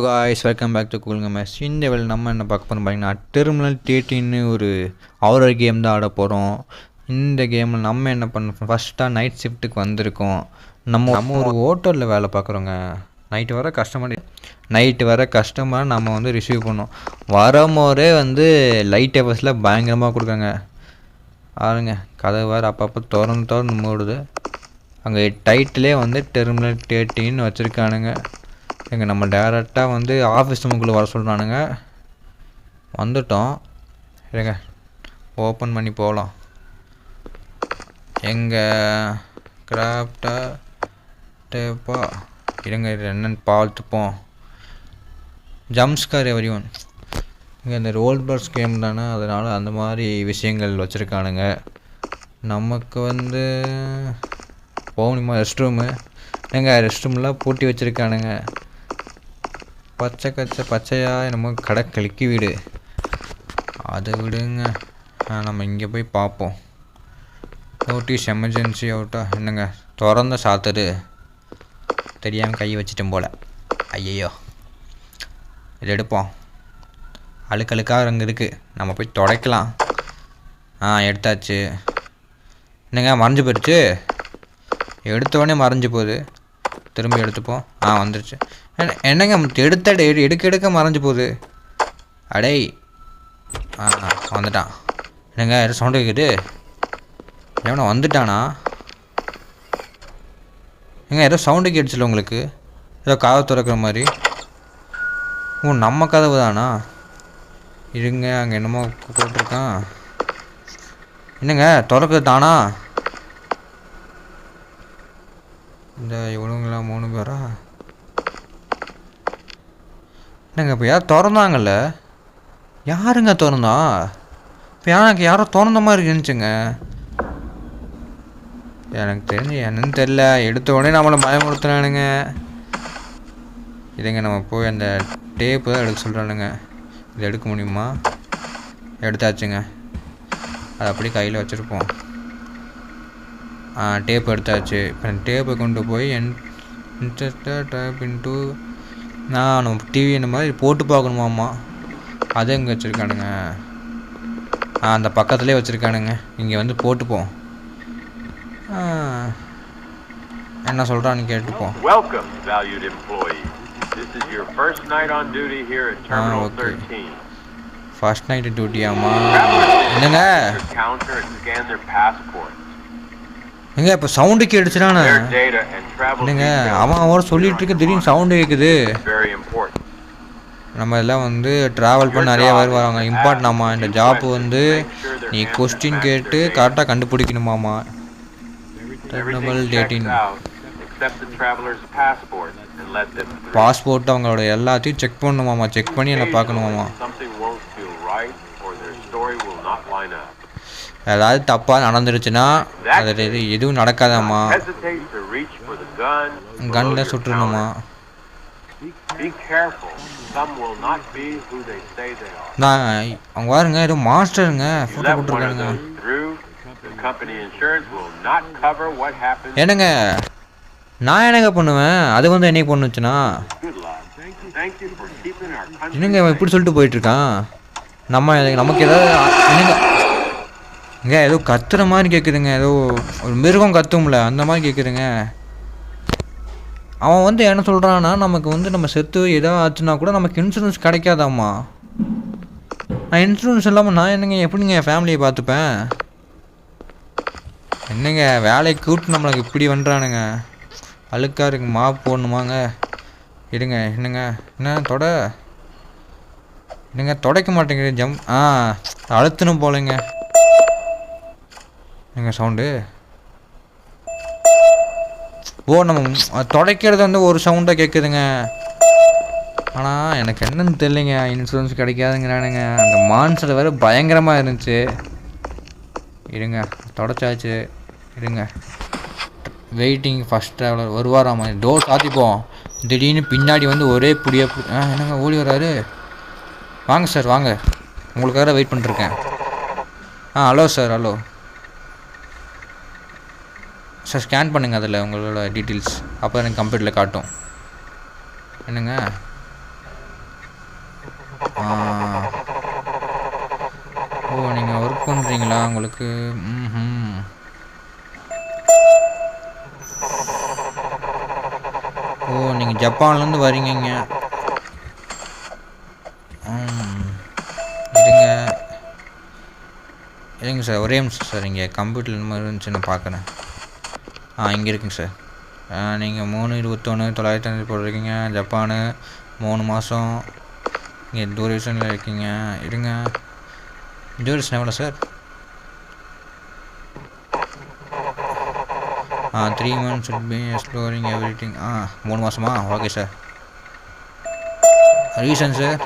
Guys welcome back to கூலுங்க match. இந்த வேலை நம்ம என்ன பார்க்க போகிறோம் பார்த்தீங்கன்னா டெர்மினல் 13 ஒரு ஹாரர் கேம் தான் ஆட போகிறோம். இந்த கேமில் நம்ம என்ன பண்ண ஃபஸ்ட்டாக நைட் ஷிஃப்ட்டுக்கு வந்திருக்கோம். நம்ம ஒரு ஹோட்டலில் வேலை பார்க்குறோங்க. நைட்டு வர கஸ்டமரை நம்ம வந்து ரிசீவ் பண்ணோம். வரும்போதே வந்து லைட் எஃபர்ஸில் பயங்கரமாக கொடுக்காங்க. பாருங்க கதை வேறு அப்பப்போ திறந்து மூடுது. அங்கே டைட்டிலே வந்து டெர்மினல் 13 வச்சுருக்கானுங்க. எங்க நம்ம டேரெக்டாக வந்து ஆஃபீஸ் ரூமுக்குள்ளே வர சொல்கிறானுங்க. வந்துட்டோம். இருங்க ஓப்பன் பண்ணி போகலாம். எங்கள் கிராஃப்டா டேப்பா இருங்க என்னென்னு பார்த்துப்போம். ஜம்ஸ்கார் எவரிவன். இங்கே இந்த ரோல் பர்ஸ் கேம் தானே, அதனால் அந்த மாதிரி விஷயங்கள் வச்சுருக்கானுங்க. நமக்கு வந்து போகணுமா ரெஸ்ட் ரூமு. ரெஸ்ட் ரூம்லாம் பூட்டி வச்சுருக்கானுங்க. பச்சையாக என்னமோ கடை கழிக்கி வீடு. அதை விடுங்க, நம்ம இங்கே போய் பார்ப்போம். நோட்டீஸ் எமர்ஜென்சி அவுட்டா. என்னங்க திறந்த சாத்துடு. தெரியாமல் கை வச்சிட்டோம் போல். ஐயோ இது எடுப்போம். அழுக்கழுக்காக அங்கே இருக்குது, நம்ம போய் துடைக்கலாம். எடுத்தாச்சு. என்னங்க மறைஞ்சு போயிடுச்சு. எடுத்தோடனே மறைஞ்சு போகுது. திரும்பி எடுத்துப்போம். வந்துருச்சு. என்னங்க எடுக்க மறைஞ்சு போகுது. அடே வந்துட்டான். என்னங்க யாரும் சவுண்டு கேட்குது. எவனா வந்துட்டானா? ஏதோ சவுண்டு கேட்டுச்சுல உங்களுக்கு, ஏதோ கதவை திறக்கிற மாதிரி. நம்ம கதவு தானா? இருங்க அங்கே என்னமோ போட்டிருக்கான். என்னங்க திறக்குது தானா? இந்த இவனுங்களா 3 பேரா? என்னங்க இப்போ யாரும் திறந்தாங்கல்ல? யாருங்க திறந்தா? இப்போ எனக்கு யாரோ திறந்த மாதிரி இருந்துச்சுங்க. எனக்கு தெரிஞ்சு என்னன்னு தெரில. எடுத்த உடனே நம்மளை பயமுறுத்துனானுங்க. இதுங்க நம்ம போய் அந்த டேப்பு தான் எடுக்க சொல்கிறானுங்க. இது எடுக்க முடியுமா? எடுத்தாச்சுங்க. அதை அப்படியே கையில் வச்சுருப்போம். டேப் எடுத்தாச்சு. இப்போ டேப்பை கொண்டு போய் டைப் இன்ட்டு நம்ம டிவி இந்த மாதிரி போட்டு பார்க்கணுமாம்மா. அதை எங்கே வச்சுருக்கானுங்க? அந்த பக்கத்துலேயே வச்சுருக்கானுங்க. இங்கே வந்து போட்டுப்போம். என்ன சொல்கிறான்னு கேட்டுப்போம். ஓகே ஃபர்ஸ்ட் நைட்டு டியூட்டியாம்மா. என்னங்க இப்போ சவுண்டு கேட்டுச்சுடானே. இல்லைங்க அவன் சொல்லிட்டு இருக்க, திடீர்னு சவுண்டு கேட்குது. நம்ம எல்லாம் வந்து ட்ராவல் பண்ண நிறைய பேர் வராங்க. இம்பார்ட்டன்டாமா இந்த ஜாப் வந்து நீ கொஸ்டின் கேட்டு கரெக்டாக கண்டுபிடிக்கணுமாம்மா. டெர்மினல் 13 பாஸ்போர்ட் அவங்களோட எல்லாத்தையும் செக் பண்ணணுமாம்மா. செக் பண்ணி என்னை பார்க்கணுமாம்மா. ஏதாவது தப்பாக நடந்துருச்சுன்னா அது எதுவும் நடக்காதாம்மா. கன்னில் சுட்டுணுமா. நான் அவங்க பாருங்க ஏதோ மாஸ்டருங்க ஃபோட்டோ போட்டுருக்கானுங்க. என்னங்க நான் என்னங்க பண்ணுவேன்? அது வந்து என்ன பண்ணுச்சுன்னா என்னங்க இப்படி சொல்லிட்டு போயிட்டுருக்கான். நமக்கு ஏதாவது என்னங்க ஏதோ கத்துற மாதிரி கேட்குதுங்க. ஏதோ ஒரு மிருகம் கத்தும்ல அந்த மாதிரி கேட்குதுங்க. அவன் வந்து என்ன சொல்கிறான்னா, நமக்கு வந்து நம்ம செத்து ஏதோ ஆச்சுன்னா கூட நமக்கு இன்சூரன்ஸ் கிடைக்காதாம்மா. நான் இன்சூரன்ஸ் இல்லாமல் நான் எப்படிங்க என் ஃபேமிலியை பார்த்துப்பேன்? என்னங்க வேலைக்கு கூப்பிட்டு நம்மளுக்கு இப்படி பண்ணுறானுங்க. அழுக்கா இருக்கு. மாப் போடணுமாங்க. இருங்க என்னங்க என்னங்க துடைக்க மாட்டேங்குது. அழுத்தணும் போலங்க. எங்கள் சவுண்டு நம்ம துடைக்கிறது வந்து ஒரு சவுண்டாக கேட்குதுங்க. ஆனால் எனக்கு என்னன்னு தெரியலைங்க. இன்சூரன்ஸ் கிடைக்காதுங்கிறானுங்க. அந்த மான்சர் வேறு பயங்கரமாக இருந்துச்சு. இருங்க தொடச்சாச்சு. இருங்க வெயிட்டிங் ஃபஸ்ட் ட்ராவலர் வருவாராமா. டோர் சாத்திப்போம். திடீர்னு பின்னாடி வந்து ஒரே புடியா என்னங்க ஓடி வர்றாரு. வாங்க சார் வாங்க, உங்களுக்காக வெயிட் பண்ணிட்டுருக்கேன். Hello sir. Hello sir, scan பண்ணுங்கள் அதில் உங்களோட டீட்டெயில்ஸ். அப்போ எனக்கு கம்ப்யூட்டரில் காட்டும். என்னங்க ஓ, நீங்கள் ஒர்க் பண்ணுறீங்களா? உங்களுக்கு ம் ஓ, நீங்கள் ஜப்பான்லேருந்து வரீங்க. இருங்க இல்லைங்க சார், ஒரே நிமிஷம் சார். இங்கே கம்ப்யூட்டர் இந்த மாதிரி இருந்துச்சு, நான் பார்க்குறேன். இங்கே இருக்குங்க சார். நீங்கள் 3/21/900 போட்டிருக்கீங்க. ஜப்பானு 3 மாதம். இங்கே டூரேஷனில் இருக்கீங்க. இருங்க, டூரேஷன் எவ்வளோ sir? 3 months should be exploring everything. 3 மாதமா? Okay sir. Reason sir?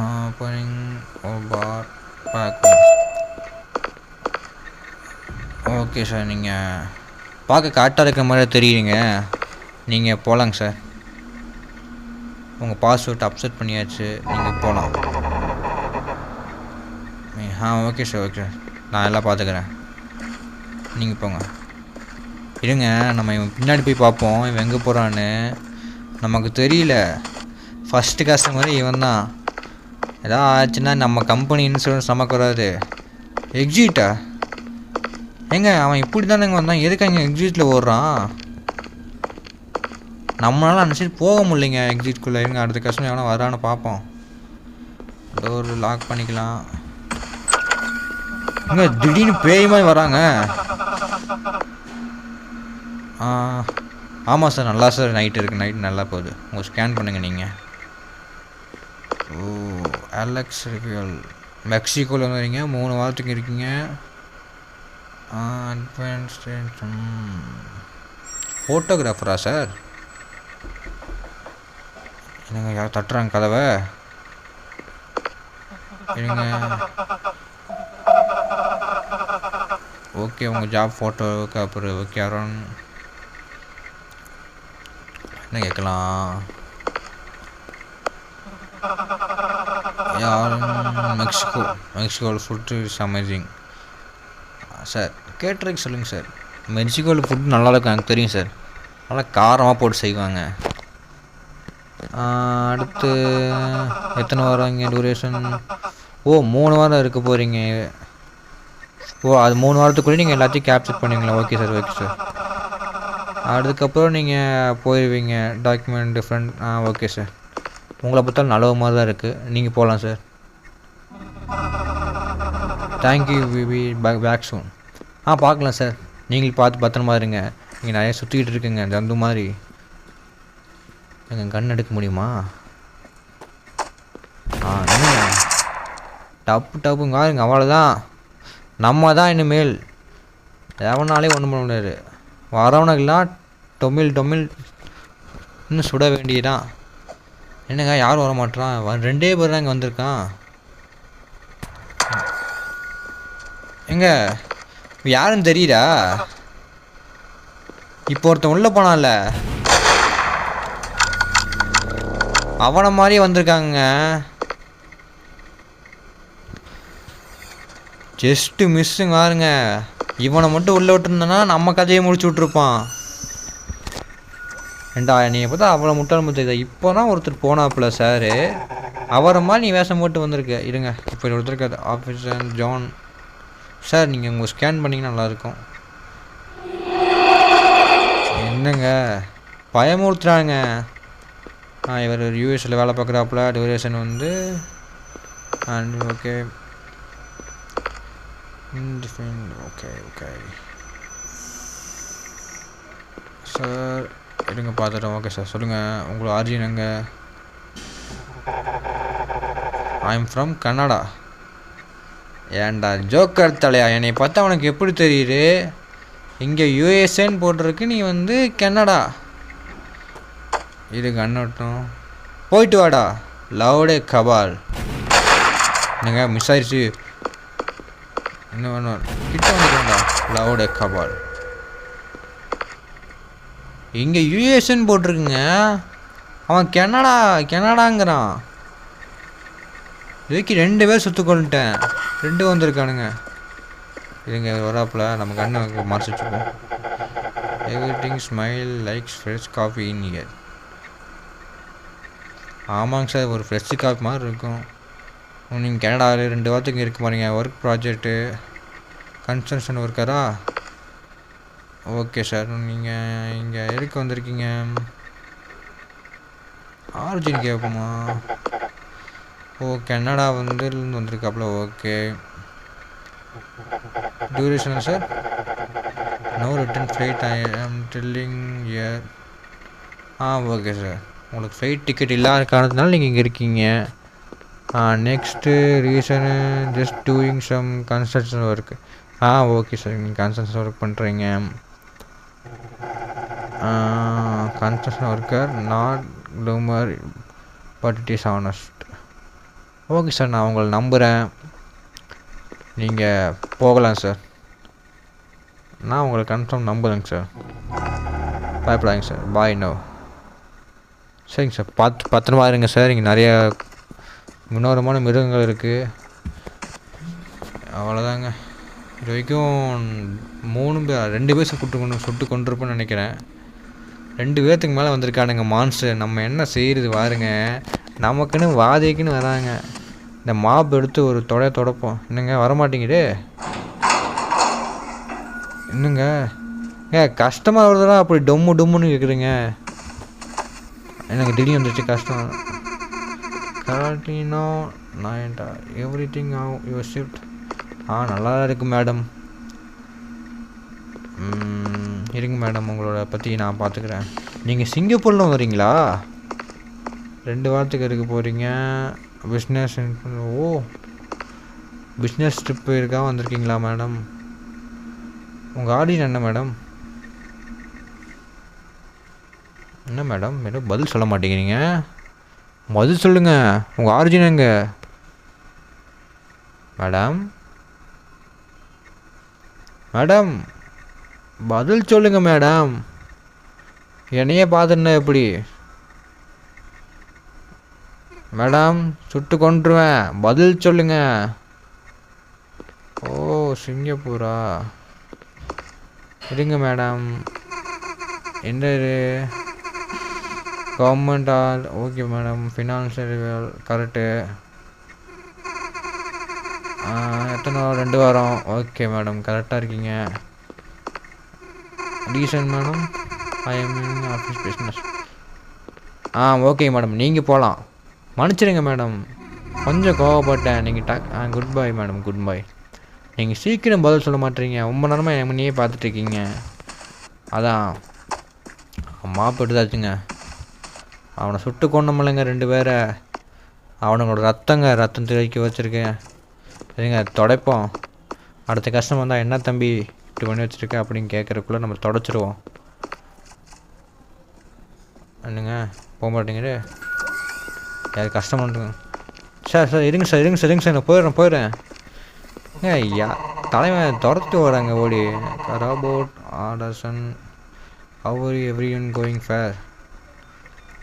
Opening over back. Okay sir, நீங்கள் பார்க்க கரெக்டாக இருக்கிற மாதிரி தெரியுங்க. நீங்கள் போகலாங்க சார். உங்கள் பாஸ்வேர்ட் அப்செட் பண்ணியாச்சு, நீங்கள் போகலாம். ஓகே சார், ஓகே சார், நான் எல்லாம் பார்த்துக்கிறேன். நீங்கள் போங்க. இருங்க, நம்ம இவன் பின்னாடி போய் பார்ப்போம். இவன் எங்கே போகிறான்னு நமக்கு தெரியல. ஃபஸ்ட்டு கஸ்டமர் இவன் தான். ஏதாவது ஆச்சுன்னா நம்ம கம்பெனி இன்சூரன்ஸ் நமக்கு வராது. எக்ஸிட்டா? ஏங்க, அவன் இப்படி தானேங்க வந்தான். எதுக்கு அங்கே எக்ஸிட்டில் ஓடுறான்? நம்மளால அந்த சைடு போக முடியலைங்க எக்ஸிட்குள்ளே. இருங்க, அடுத்த கஸ்டமர் எவனா வரான்னு பார்ப்போம். டோர் லாக் பண்ணிக்கலாம். இங்கே திடீர்னு பேய் மாதிரி வராங்க. ஆமாம் சார், நல்லா சார். நைட்டு இருக்குது, நைட்டு நல்லா போகுது. உங்கள் ஸ்கேன் பண்ணுங்கள் நீங்கள். ஓ, அலெக்ஸ் ரிவியல். மெக்சிகோவில் வரீங்க, 3 வாரத்துக்கு இருக்கீங்க. அட்வான்ஸ்ட் ஃபோட்டோகிராஃபரா சார்? என்னங்க, யார் தட்டுறாங்க கதவை? இருங்க. ஓகே, உங்கள் ஜாப் ஃபோட்டோவுக்கு அப்புறம் ஓகே. யாரும் என்ன கேட்கலாம்? மெக்சிகோவில் food is amazing sir. Catering சொல்லுங்கள் சார். மெக்சிகோவில் ஃபுட்டு நல்லாயிருக்கும், எனக்கு தெரியும் சார். நல்லா காரமாக போட்டு செய்வாங்க. அடுத்து எத்தனை வாரம் இங்கே டூரேஷன்? ஓ, 3 வாரம் இருக்க போகிறீங்க. ஓ, அது 3 வாரத்துக்குள்ளே நீங்கள் எல்லாத்தையும் கேப்சர் பண்ணுவீங்களா? Okay sir, okay sir. அதுக்கப்புறம் நீங்கள் போயிடுவீங்க. Document different. Okay sir. உங்களை பார்த்தாலும் நல்ல மாதிரி தான் இருக்குது. நீங்கள் போகலாம் sir. Thank you, we back soon. பார்க்கலாம் சார். நீங்களும் பார்த்து பத்திரமா இருங்க. நீங்கள் நிறைய சுற்றிக்கிட்டு இருக்குங்க ஜந்து மாதிரி. எங்கள் கண் எடுக்க முடியுமா? என்னங்க டப்புங்க பாருங்க. அவ்வளோதான், நம்ம தான் இனிமேல். எவனாலே ஒன்றும் பண்ண முடியாது. வரவனுக்கெல்லாம் டொமில் இன்னும் சுட வேண்டியதான். என்னங்க, யாரும் வர மாட்டான். 2 பேர் தான் இங்கே வந்திருக்கான். எங்க யாருன்னு தெரியுதா? இப்போ ஒருத்தன் உள்ளே போனான்ல, அவனை மாதிரியே வந்திருக்காங்க. ஜஸ்ட்டு மிஸ்ஸுங்க பாருங்க. இவனை மட்டும் உள்ளே விட்டுருந்தேன்னா நம்ம கதையை முடிச்சு விட்ருப்பான். ஏண்டா, நீ பார்த்தா அவ்வளோ முட்டாள் தெரியுதா? இப்போ தான் ஒருத்தர் போனாப்புல சார். அவரை மாதிரி நீ வேஷம் போட்டு வந்திருக்க. இருங்க, இப்போ ஒருத்தருக்கு ஆஃபீஸர் ஜான் சார். நீங்கள் உங்கள் ஸ்கேன் பண்ணிங்கன்னா நல்லாயிருக்கும். என்னங்க பயமுறுத்துறாங்க. இவர் யூஎஸில் வேலை பார்க்குறாப்புல. டியூரேஷன் வந்து ஓகே ஓகே ஓகே சார். இருங்க பார்த்துட்டோம். ஓகே சார், சொல்லுங்கள். உங்களோட ஆரிஜின் எங்கே? I am from Canada. ஏன்டா ஜோக்கர் தலையா, என்னை பார்த்தா அவனுக்கு எப்படி தெரியுது? இங்கே யூஎஸ்ஏன்னு போட்டிருக்கு, நீ வந்து கனடா. இது கண்ணட்டும். போயிட்டு வாடா. லவுடே கபால். என்னங்க மிஸ் ஆயிடுச்சு. என்ன வேணும்? கிட்ட வந்துட்டா. லவுடே கபால். இங்கே யூஎஸ்ஏன்னு போட்டிருக்குங்க, அவன் கனடாங்கிறான். இதுக்கு 2 பேர் சுற்று கொண்டுட்டேன். 2 வந்திருக்கானுங்க. இதுங்க வராப்புல, நம்ம கண்ணை மறைச்சி வச்சுப்போம். Everything smile likes fresh coffee in year. ஆமாங்க சார், ஒரு ஃப்ரெஷ்ஷு காப்பி மாதிரி இருக்கும். நீங்கள் கனடாவில் 2 வாரத்துக்கு இருக்க போகிறீங்க. ஒர்க் ப்ராஜெக்ட்டு கன்ஸ்ட்ரக்ஷன் ஒர்க்கரா? Okay sir. நீங்கள் இங்கே எதுக்கு வந்திருக்கீங்க? ஆரிஜின் கேட்போமா? ஓ, கனடா வந்திருக்காப்புல. Okay. Duration sir? No return flight I am telling year. Okay sir. உங்களுக்கு ஃப்ளைட் டிக்கெட் இல்லாத காரணத்தினால நீங்கள் இங்கே இருக்கீங்க. Next reason just doing some construction work. Okay sir. நீங்கள் கன்ஸ்ட்ரக்ஷன் ஒர்க் பண்ணுறீங்க. Construction worker not glamour but it is honest. Okay sir, நான் உங்களை நம்புகிறேன். நீங்கள் போகலாம் சார். நான் உங்களை கன்ஃபார்ம் நம்புகிறேங்க சார். பயப்படாதீங்க சார். பாய். நோ. சரிங்க சார். பத்திரமா இருங்க சார். இங்கே நிறைய வினோதமான மிருகங்கள் இருக்குது. அவ்வளோதாங்க. இது வரைக்கும் 2 பேர் சுட்டு கொண்டிருப்பேன்னு நினைக்கிறேன். 2 பேர்த்துக்கு மேலே வந்திருக்கானுங்க மான்ஸ்டர். நம்ம என்ன செய்கிறது பாருங்க. நமக்குன்னு வாதிக்குன்னு வராங்க. இந்த மாப் எடுத்து ஒரு தொடப்போம். என்னங்க வரமாட்டேங்குது? என்னங்க கஷ்டமாக வருதுலாம் அப்படி டொம்முன்னு கேட்குறீங்க. எனக்கு திடீர்னு வந்துச்சு கஷ்டம். கரெக்டினோ நாயண்டா எவ்ரி திங் யுவர் ஷிஃப்ட். நல்லா இருக்கு மேடம். இருங்க மேடம், உங்களோட பற்றி நான் பார்த்துக்கிறேன். நீங்கள் சிங்கப்பூரில் வரீங்களா? 2 வாரத்துக்கு இருக்க போகிறீங்க. பிஸ்னஸ். ஓ, பிஸ்னஸ் ட்ரிப்பு இருக்கா வந்திருக்கீங்களா மேடம்? உங்கள் ஆடியன் என்ன மேடம்? என்ன மேடம் மேடம் பதில் சொல்ல மாட்டேங்கிறீங்க? பதில் சொல்லுங்கள். உங்கள் ஆரிஜின் எங்க மேடம்? மேடம் பதில் சொல்லுங்க மேடம். என்னையே பார்த்துன்னா எப்படி மேடம்? சுட்டு கொண்டுருவேன். பதில் சொல்லுங்க. ஓ, சிங்கப்பூரா? இருங்க மேடம். என்ன இது? Government all. Okay madam. Financial correct. எத்தனை வாரம்? 2 வாரம். ஓகே மேடம், கரெக்டாக இருக்கீங்க. Reason madam? I am in office business. Okay madam, நீங்கள் போகலாம். மன்னிச்சிடுங்க மேடம், கொஞ்சம் கோவப்பட்டேன். நீங்கள் good bye madam. Good bye. நீங்கள் சீக்கிரம் பதில் சொல்ல மாட்டீங்க. ரொம்ப நேரமாக எம்னியே பார்த்துட்ருக்கீங்க. அதான் மாப்பு எடுத்தாச்சுங்க. அவனை சுட்டு கொண்டமில்லைங்க 2 பேரை. அவனுங்களோட ரத்தம் திளைக்க வச்சுருக்கேன். சரிங்க, துடைப்போம். அடுத்த கஷ்டம் வந்தால் என்ன தம்பி இப்படி பண்ணி வச்சுருக்க அப்படின்னு கேட்குறக்குள்ளே நம்ம தொடச்சிடுவோம். என்னங்க போக மாட்டேங்குது? யார் கஷ்டம் பண்ணுறேங்க சார்? இருங்க சார், நான் போயிடுறேன். தலைவன் துரத்து வராங்க ஓடி. கராபோட் ஆர்டர்சன் hour every one going fair.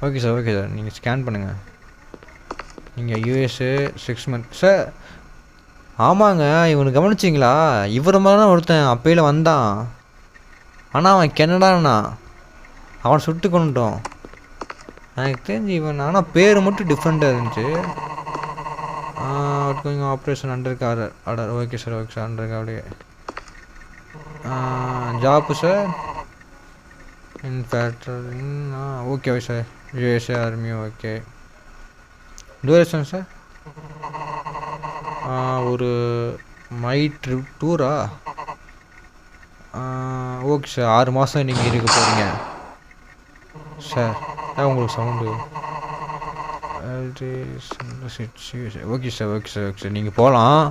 Okay sir, நீங்கள் ஸ்கேன் பண்ணுங்கள். நீங்கள் யூஎஸ்ஏ 6 months சார். ஆமாங்க, இவனை கவனிச்சிங்களா? இவரை மாதிரி தான் ஒருத்தன் அப்பையில் வந்தான். ஆனால் அவன் கனடாண்ணா. அவனை சுட்டு கொண்டுட்டோம். எனக்கு தெரிஞ்சு இவன். ஆனால் பேர் மட்டும் டிஃப்ரெண்ட்டாக இருந்துச்சு. கொஞ்சம் ஆப்ரேஷன் அண்டருக்கு ஆர்டர். ஓகே சார் அண்டருக்கு அப்படியே. Job sir in factoring. Okay sir. USA army. Okay. Duration sir? ஒரு மை ட்ரிப் டூரா? Okay sir. 6 மாதம் நீங்கள் இருக்க போகிறீங்க சார். உங்களுக்கு சவுண்டு. ஓகே சார், நீங்கள் போகலாம்.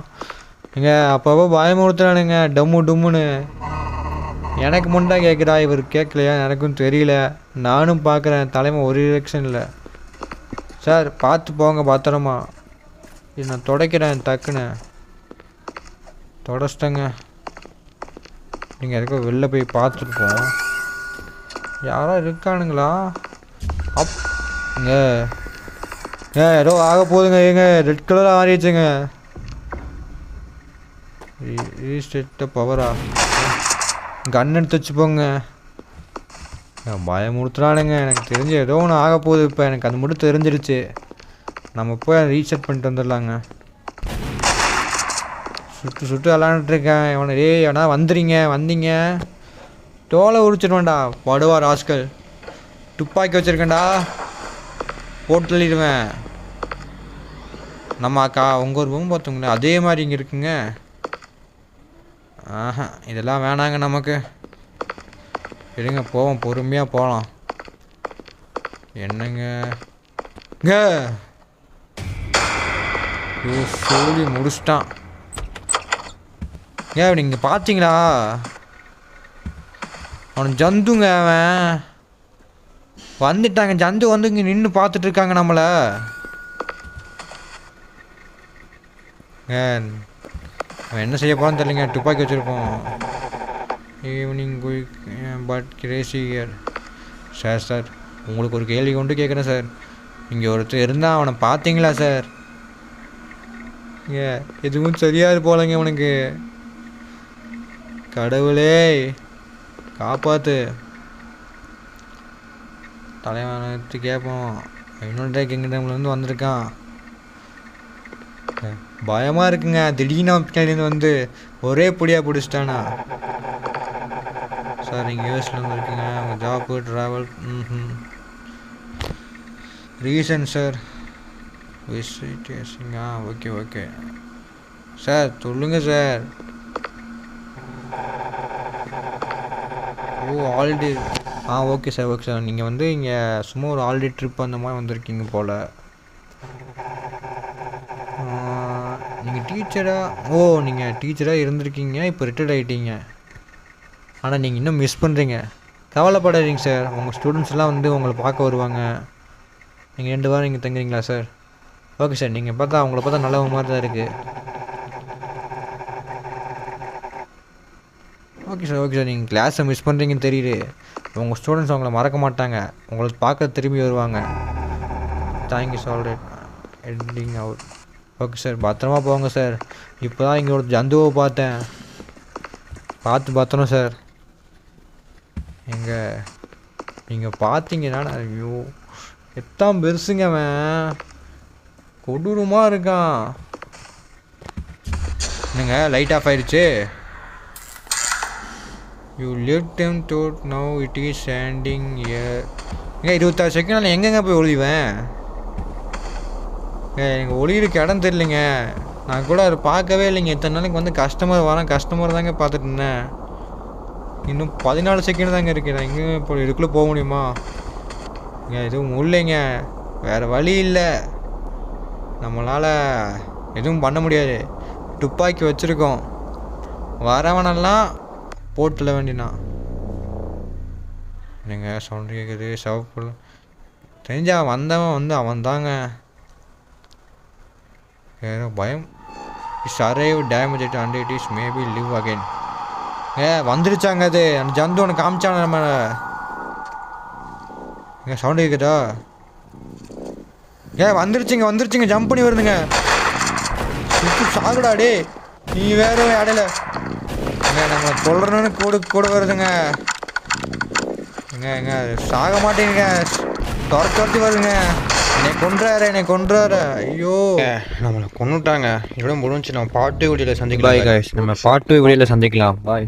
அப்பப்போ பயமுறுத்துறானுங்க டம்முன்னு. எனக்கு முன்னாடி கேட்குறா, இவர் கேட்கலையா? எனக்கும் தெரியல. நானும் பார்க்குறேன். தலைமை ஒரு ரியாக்ஷன் இல்லை சார். பார்த்து போங்க பத்திரமா. இது நான் துடைக்கிறேன். டக்குன்னு தொடச்சிட்டேங்க. நீங்கள் எதுக்கும் வெளில போய் பார்த்துருப்போம். யாரோ இருக்கானுங்களா? ஏதோ ஆக போகுதுங்க. ரெட் கலராக மாறிடுச்சுங்க. ரீஸ்டேட் பவரா? கன் எடுத்து வச்சுப்போங்க. பயமுறுத்துறானுங்க. எனக்கு தெரிஞ்சு ஏதோ ஒன்று ஆக போகுது. இப்போ எனக்கு அது மட்டும் தெரிஞ்சிருச்சு. நம்ம போய் ரீசெட் பண்ணிட்டு வந்துடலாங்க. சுட்டு சுட்டு விளாண்டுருக்கேன். இவனை எவனா வந்துடுங்க, வந்தீங்க தோலை உரிச்சிடுவேன்டா. படுவார் ஆஸ்கல். துப்பாக்கி வச்சுருக்கேன்டா, போட்டு தள்ளிடுவேன். நம்ம அக்கா உங்கள் ஒரு ரூம் பார்த்தோங்களே அதே மாதிரி இங்கே இருக்குங்க. ஆஹா, இதெல்லாம் வேணாங்க நமக்கு. இருங்க போவோம், பொறுமையாக போகலாம். என்னங்க சொல்லி முடிச்சிட்டான். நீங்கள் பார்த்தீங்களா? அவன் ஜந்துங்க. அவன் வந்துட்டாங்க. ஜந்து வந்து இங்கே நின்று பார்த்துட்டு இருக்காங்க நம்மளை. அவன் என்ன செய்ய போகிறான்னு தெரியலைங்க. துப்பாக்கி வச்சுருக்கோம். Evening quick but Crazy year. Sir உங்களுக்கு ஒரு கேள்வி கொண்டு கேட்குறேன் சார். இங்கே ஒருத்தர் இருந்தால் அவனை பார்த்தீங்களா சார்? எதுவும் சரியாது போலங்க உனக்கு. கடவுளே காப்பாற்று. தலைவனத்து கேட்போம். இன்னொரு கிங்டம்லேருந்து வந்திருக்கான். பயமாக இருக்குங்க. திடீர்னு பின்னாடிலேருந்து வந்து ஒரே புடியாக பிடிச்சிட்டானா. சார் நீங்கள் யூஎஸ்லேருந்து இருக்கீங்க, உங்கள் ஜாப்பு ட்ராவல் ரீசன் சார் விசிட்டிங்க. ஓகே ஓகே சார், சொல்லுங்கள் sir. Oh already okay sir, okay sir. நீங்கள் வந்து இங்கே சும்மா ஒரு ஆல்ரெடி ட்ரிப் அந்த மாதிரி வந்திருக்கீங்க போல். நீங்கள் டீச்சராக நீங்கள் டீச்சராக இருந்திருக்கீங்க, இப்போ ரிட்டையர்ட் ஆகிட்டீங்க. ஆனால் நீங்கள் இன்னும் மிஸ் பண்ணுறீங்க. கவலைப்படாதீங்க சார். உங்கள் ஸ்டூடெண்ட்ஸ்லாம் வந்து உங்களை பார்க்க வருவாங்க. நீங்கள் 2 வாரம் இங்கே தங்குறீங்களா சார்? Okay sir. நீங்கள் பார்த்தா அவங்கள பார்த்தா நல்ல மாதிரி தான் இருக்குது. Okay sir, okay sir. நீங்கள் கிளாஸை மிஸ் பண்ணுறீங்கன்னு தெரியுது. உங்கள் ஸ்டூடெண்ட்ஸ் அவங்கள மறக்க மாட்டாங்க. உங்களுக்கு பார்க்க திரும்பி வருவாங்க. Thank you sir. Ending out. Okay sir, பத்திரமா போங்க சார். இப்போ தான் இங்கே ஒரு ஜந்துவை பார்த்தேன். பார்த்து பத்திரம் சார். நீங்கள் பார்த்தீங்கன்னா ஐயோ எத்தான் பெருசுங்க. அவன் கொடூரமாக இருக்கான். என்னங்க லைட் ஆஃப் ஆயிடுச்சு. You left them thought now it is standing here. 26 second எங்கெங்க போய் ஒளிவேன்? எனக்கு ஒளியிருக்கு இடம் தெரியலைங்க. நான் கூட அதை பார்க்கவே இல்லைங்க. இத்தனை நாளைக்கு வந்து கஸ்டமர் தாங்க பார்த்துட்டு இருந்தேன். இன்னும் 14 செகண்ட் தாங்க இருக்கு. நான் எங்கே இப்போ இதுக்குள்ளே போக முடியுமா? எதுவும் இல்லைங்க, வேறு வழி இல்லை. நம்மளால் எதுவும் பண்ண முடியாது. துப்பாக்கி வச்சுருக்கோம். வரவனெல்லாம் போட்டில் வேண்டினா. என்னங்க சவுண்டு கேட்குது? சவப்பு தெரிஞ்சா வந்தவன் வந்து அவன் தாங்க. வேறு பயம். It's arrive damage it and it is maybe live again. வந்துருச்சாங்க. அது அந்த ஜந்து ஒன்று காமிச்சாங்க நம்ம. சவுண்டு கேட்குதா? வந்துருச்சுங்க. ஜம்ப் பண்ணி வருதுங்க. சாகுடா டே. நீ வேற அடையில நம்மளை கொள்றணுன்னு கூட வருதுங்க. சாக மாட்டேங்க. துரத்தி வருதுங்க. என்னை கொன்றாரு. ஐயோ நம்மளை கொன்னுட்டாங்க. இவ்வளோ முடிஞ்சு நம்ம பாட்டு வீடியோவில் சந்திக்கலாம். பாய் காய்ஸ், நம்ம பாட்டு வீடியோவில் சந்திக்கலாம். பாய்.